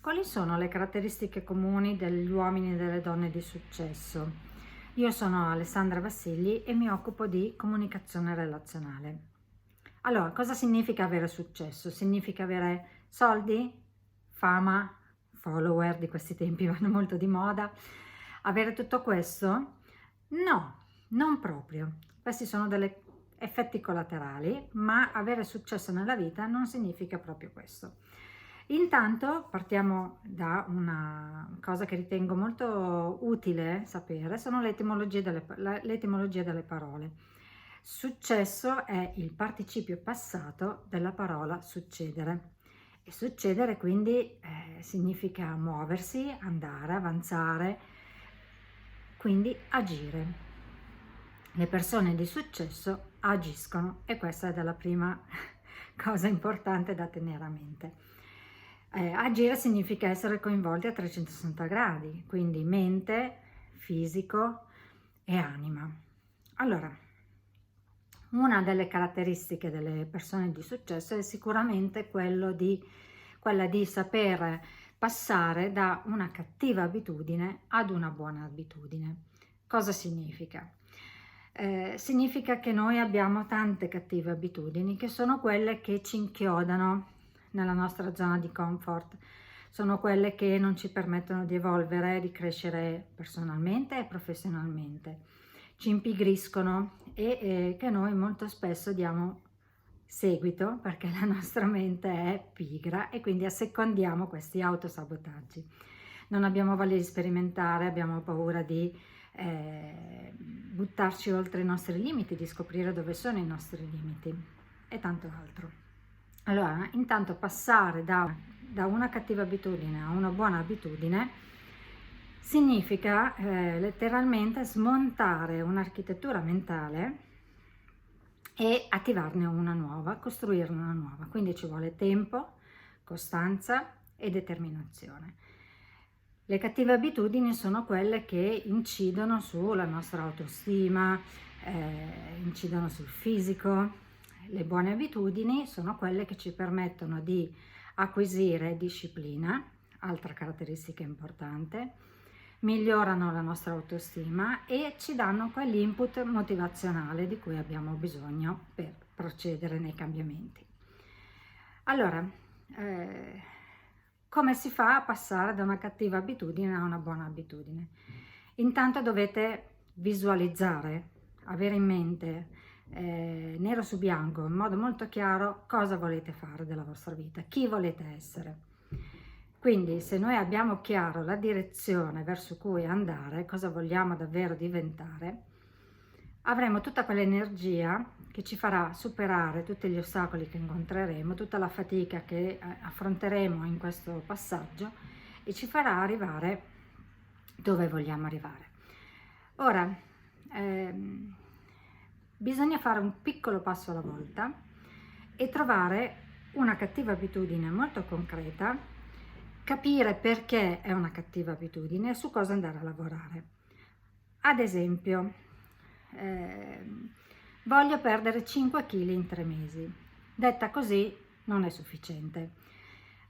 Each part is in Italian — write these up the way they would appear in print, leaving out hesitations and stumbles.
Quali sono le caratteristiche comuni degli uomini e delle donne di successo? Io sono Alessandra Vassigli e mi occupo di comunicazione relazionale. Allora, cosa significa avere successo? Significa avere soldi, fama, follower, di questi tempi vanno molto di moda. Avere tutto questo? No, non proprio. Questi sono degli effetti collaterali, ma avere successo nella vita non significa proprio questo. Intanto partiamo da una cosa che ritengo molto utile sapere, sono l'etimologia delle parole. Successo è il participio passato della parola succedere. E succedere quindi significa muoversi, andare, avanzare, quindi agire. Le persone di successo agiscono e questa è la prima cosa importante da tenere a mente. Agire significa essere coinvolti a 360 gradi, quindi mente, fisico e anima. Allora, una delle caratteristiche delle persone di successo è sicuramente quella di saper passare da una cattiva abitudine ad una buona abitudine. Cosa significa? Significa che noi abbiamo tante cattive abitudini che sono quelle che ci inchiodano nella nostra zona di comfort, sono quelle che non ci permettono di evolvere, di crescere personalmente e professionalmente, ci impigriscono e che noi molto spesso diamo seguito perché la nostra mente è pigra e quindi assecondiamo questi autosabotaggi. Non abbiamo voglia di sperimentare, abbiamo paura di buttarci oltre i nostri limiti, di scoprire dove sono i nostri limiti e tanto altro. Allora, intanto passare da una cattiva abitudine a una buona abitudine significa letteralmente smontare un'architettura mentale e attivarne una nuova, costruirne una nuova. Quindi ci vuole tempo, costanza e determinazione. Le cattive abitudini sono quelle che incidono sulla nostra autostima, incidono sul fisico. Le buone abitudini sono quelle che ci permettono di acquisire disciplina, altra caratteristica importante, migliorano la nostra autostima e ci danno quell'input motivazionale di cui abbiamo bisogno per procedere nei cambiamenti. Allora, come si fa a passare da una cattiva abitudine a una buona abitudine? Intanto dovete visualizzare, avere in mente nero su bianco, in modo molto chiaro, cosa volete fare della vostra vita, chi volete essere. Quindi se noi abbiamo chiaro la direzione verso cui andare, cosa vogliamo davvero diventare, avremo tutta quell'energia che ci farà superare tutti gli ostacoli che incontreremo, tutta la fatica che affronteremo in questo passaggio e ci farà arrivare dove vogliamo arrivare. Ora, bisogna fare un piccolo passo alla volta e trovare una cattiva abitudine molto concreta, capire perché è una cattiva abitudine e su cosa andare a lavorare. Ad esempio, voglio perdere 5 kg in 3 mesi. Detta così non è sufficiente.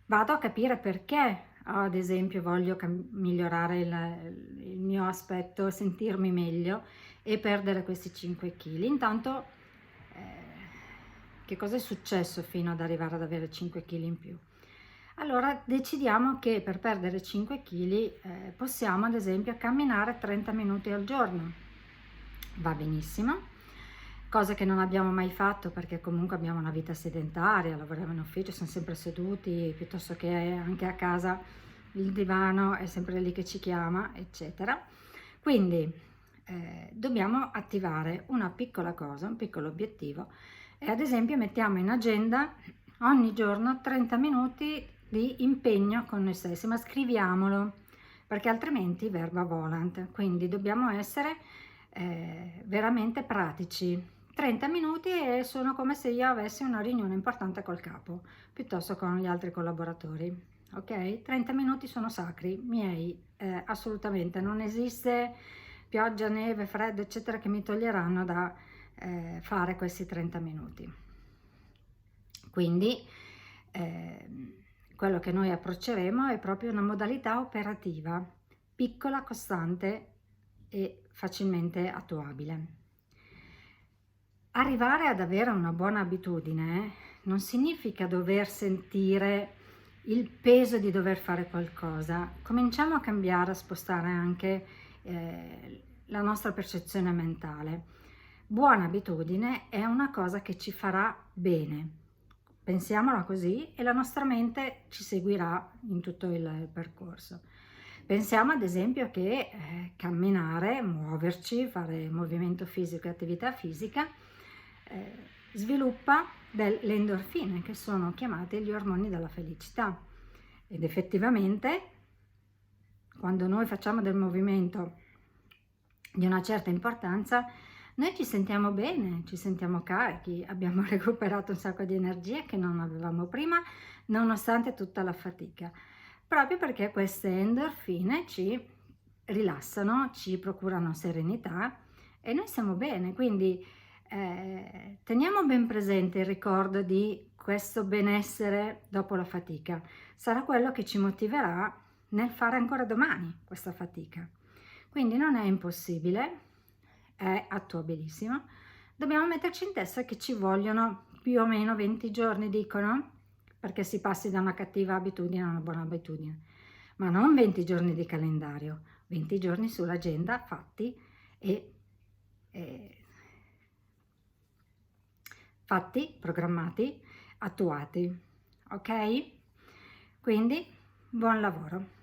Vado a capire perché, ad esempio, voglio migliorare il mio aspetto, sentirmi meglio e perdere questi 5 kg. Intanto, che cosa è successo fino ad arrivare ad avere 5 kg in più? Allora decidiamo che per perdere 5 kg possiamo ad esempio camminare 30 minuti al giorno. Va benissimo, cosa che non abbiamo mai fatto perché comunque abbiamo una vita sedentaria, lavoriamo in ufficio, siamo sempre seduti, piuttosto che anche a casa il divano è sempre lì che ci chiama, eccetera. Quindi dobbiamo attivare una piccola cosa, un piccolo obiettivo e ad esempio mettiamo in agenda ogni giorno 30 minuti di impegno con noi stessi, ma scriviamolo perché altrimenti verba volant, quindi dobbiamo essere veramente pratici. 30 minuti e sono come se io avessi una riunione importante col capo piuttosto con gli altri collaboratori, ok? 30 minuti sono sacri, miei, assolutamente, non esiste pioggia, neve, freddo eccetera che mi toglieranno da fare questi 30 minuti. Quindi quello che noi approcceremo è proprio una modalità operativa, piccola, costante e facilmente attuabile. Arrivare ad avere una buona abitudine non significa dover sentire il peso di dover fare qualcosa. Cominciamo a cambiare, a spostare anche la nostra percezione mentale. Buona abitudine è una cosa che ci farà bene. Pensiamola così e la nostra mente ci seguirà in tutto il percorso. Pensiamo ad esempio che camminare, muoverci, fare movimento fisico e attività fisica sviluppa le endorfine, che sono chiamate gli ormoni della felicità. Ed effettivamente, quando noi facciamo del movimento di una certa importanza, noi ci sentiamo bene, ci sentiamo carichi, abbiamo recuperato un sacco di energia che non avevamo prima, nonostante tutta la fatica, proprio perché queste endorfine ci rilassano, ci procurano serenità e noi siamo bene. Quindi teniamo ben presente il ricordo di questo benessere dopo la fatica. Sarà quello che ci motiverà nel fare ancora domani questa fatica. Quindi non è impossibile, è attuabilissimo. Dobbiamo metterci in testa che ci vogliono più o meno 20 giorni, dicono, perché si passi da una cattiva abitudine a una buona abitudine. Ma non 20 giorni di calendario, 20 giorni sull'agenda fatti fatti, programmati, attuati. Ok? Quindi buon lavoro.